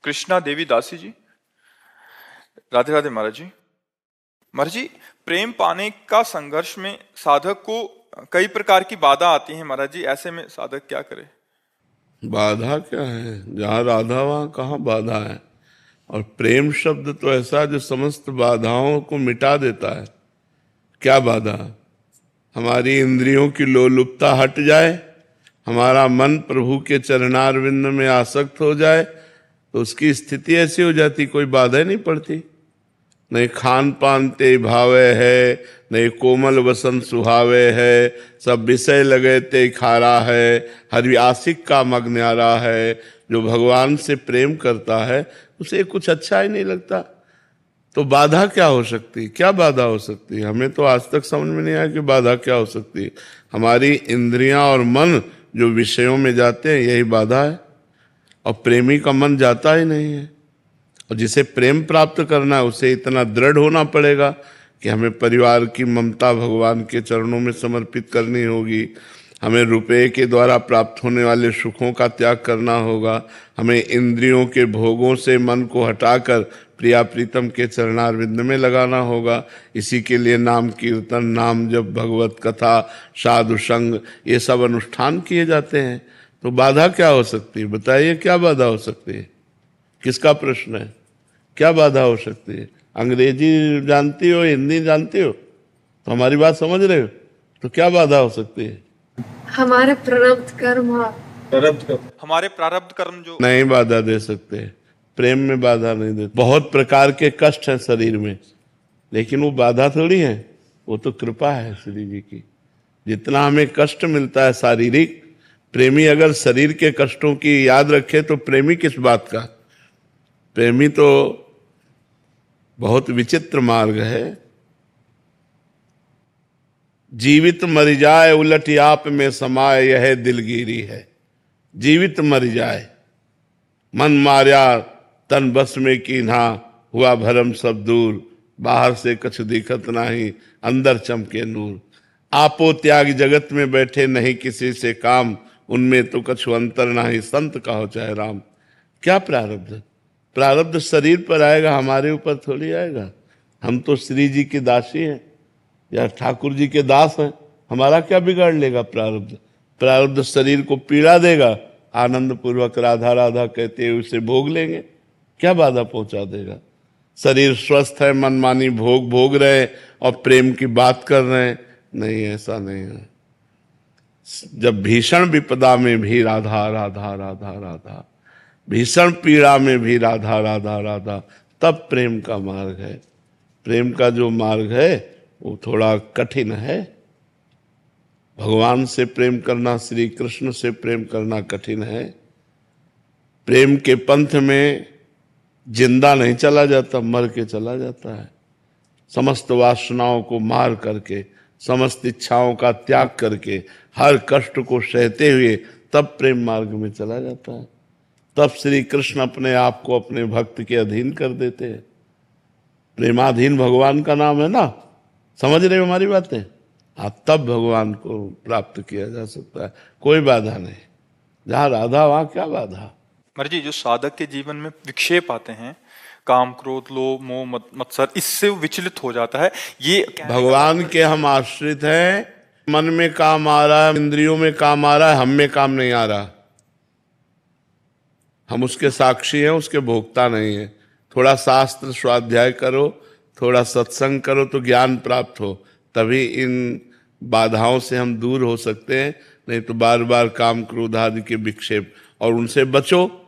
कृष्णा देवी दासी जी। राधे राधे महाराज जी। महाराज जी, प्रेम पाने का संघर्ष में साधक को कई प्रकार की बाधा आती हैं महाराज जी, ऐसे में साधक क्या करे? बाधा क्या है? जहाँ राधा वहाँ कहाँ बाधा है। और प्रेम शब्द तो ऐसा जो समस्त बाधाओं को मिटा देता है। क्या बाधा? हमारी इंद्रियों की लोलुपता हट जाए, हमारा मन प्रभु के चरणारविंद में आसक्त हो जाए, तो उसकी स्थिति ऐसी हो जाती, कोई बाधा नहीं पड़ती। नहीं खान पान ते भावे है, नहीं कोमल वसन सुहावे है, सब विषय लगे ते खारा है, हरि आशिक का मग्न्यारा है। जो भगवान से प्रेम करता है उसे कुछ अच्छा ही नहीं लगता। तो बाधा क्या हो सकती है? क्या बाधा हो सकती है? हमें तो आज तक समझ में नहीं आया कि बाधा क्या हो सकती है। हमारी इंद्रियां और मन जो विषयों में जाते हैं, यही बाधा है। और प्रेमी का मन जाता ही नहीं है। और जिसे प्रेम प्राप्त करना है उसे इतना दृढ़ होना पड़ेगा कि हमें परिवार की ममता भगवान के चरणों में समर्पित करनी होगी, हमें रुपए के द्वारा प्राप्त होने वाले सुखों का त्याग करना होगा, हमें इंद्रियों के भोगों से मन को हटाकर प्रिया प्रीतम के चरणारविंद में लगाना होगा। इसी के लिए नाम कीर्तन, नाम जप, भगवत कथा, साधु संग, ये सब अनुष्ठान किए जाते हैं। तो बाधा क्या हो सकती है? बताइए, क्या बाधा हो सकती है? किसका प्रश्न है? क्या बाधा हो सकती है? अंग्रेजी जानती हो, हिंदी जानती हो, तो हमारी बात समझ रहे हो? तो क्या बाधा हो सकती है? हमारे प्रारब्ध कर्म हमारे प्रारब्ध कर्म जो नहीं बाधा दे सकते। प्रेम में बाधा नहीं देते। बहुत प्रकार के कष्ट हैं शरीर में, लेकिन वो बाधा थोड़ी है, वो तो कृपा है श्री जी की। जितना हमें कष्ट मिलता है शारीरिक, प्रेमी अगर शरीर के कष्टों की याद रखे तो प्रेमी किस बात का? प्रेमी तो बहुत विचित्र मार्ग है। जीवित मर जाए उलट आप में समाए, यह दिलगिरी है। जीवित मर जाए, मन मार्या तन बस में कीन्हा, हुआ भरम सब दूर, बाहर से कछ दिखत नाही, अंदर चमके नूर। आपो त्याग जगत में बैठे नहीं किसी से काम, उनमें तो कछु अंतर नाही, संत कहो चाहे राम। क्या प्रारब्ध? प्रारब्ध शरीर पर आएगा, हमारे ऊपर थोड़ी आएगा। हम तो श्री जी की दासी हैं या ठाकुर जी के दास हैं, हमारा क्या बिगाड़ लेगा प्रारब्ध? प्रारब्ध शरीर को पीड़ा देगा, आनंद पूर्वक राधा राधा कहते हुए उसे भोग लेंगे। क्या बाधा पहुंचा देगा? शरीर स्वस्थ है, मनमानी भोग भोग रहे और प्रेम की बात कर रहे हैं। नहीं, ऐसा नहीं है। जब भीषण विपदा में भी राधा राधा राधा राधा, भीषण पीड़ा में भी राधा राधा राधा, तब प्रेम का मार्ग है। प्रेम का जो मार्ग है वो थोड़ा कठिन है। भगवान से प्रेम करना, श्री कृष्ण से प्रेम करना कठिन है। प्रेम के पंथ में जिंदा नहीं चला जाता, मर के चला जाता है। समस्त वासनाओं को मार करके, समस्त इच्छाओं का त्याग करके, हर कष्ट को सहते हुए तब प्रेम मार्ग में चला जाता है। तब श्री कृष्ण अपने आप को अपने भक्त के अधीन कर देते हैं। प्रेमाधीन भगवान का नाम है ना। समझ रहे हो हमारी बातें? हाँ, तब भगवान को प्राप्त किया जा सकता है। कोई बाधा नहीं। जहाँ राधा वहाँ क्या बाधा? महाराज जी, जो साधक के जीवन में विक्षेप आते हैं, काम क्रोध लोभ मोह मत्सर, इससे वो विचलित हो जाता है। ये भगवान के हम आश्रित हैं। मन में काम आ रहा है, इंद्रियों में काम आ रहा है, हम में काम नहीं आ रहा। हम उसके साक्षी हैं, उसके भोक्ता नहीं है। थोड़ा शास्त्र स्वाध्याय करो, थोड़ा सत्संग करो तो ज्ञान प्राप्त हो, तभी इन बाधाओं से हम दूर हो सकते हैं। नहीं तो बार बार काम क्रोध आदि के विक्षेप, और उनसे बचो।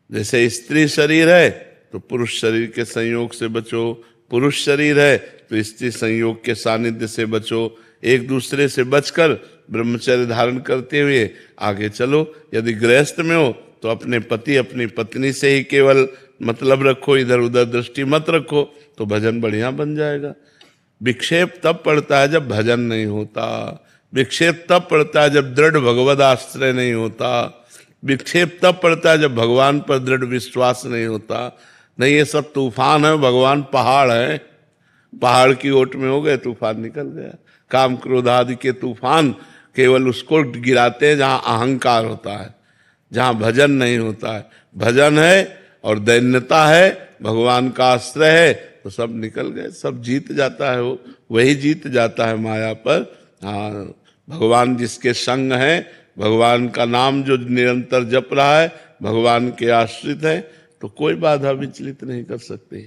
जैसे स्त्री शरीर है तो पुरुष शरीर के संयोग से बचो, पुरुष शरीर है तो स्त्री संयोग के सानिध्य से बचो। एक दूसरे से बचकर ब्रह्मचर्य धारण करते हुए आगे चलो। यदि गृहस्थ में हो तो अपने पति अपनी पत्नी से ही केवल मतलब रखो, इधर उधर दृष्टि मत रखो, तो भजन बढ़िया बन जाएगा। विक्षेप तब पड़ता है जब भजन नहीं होता। विक्षेप तब पड़ता है जब दृढ़ भगवद आश्रय नहीं होता। विक्षेप तब पड़ता है जब भगवान पर दृढ़ विश्वास नहीं होता। नहीं, ये सब तूफान है, भगवान पहाड़ है। पहाड़ की ओट में हो गए, तूफान निकल गया। काम क्रोध आदि के तूफान केवल उसको गिराते हैं जहां अहंकार होता है, जहां भजन नहीं होता है। भजन है और दैन्यता है, भगवान का आश्रय है, तो सब निकल गए, सब जीत जाता है, वो वही जीत जाता है माया पर। हाँ, भगवान जिसके संग है, भगवान का नाम जो निरंतर जप रहा है, भगवान के आश्रित है, तो कोई बाधा विचलित नहीं कर सकती।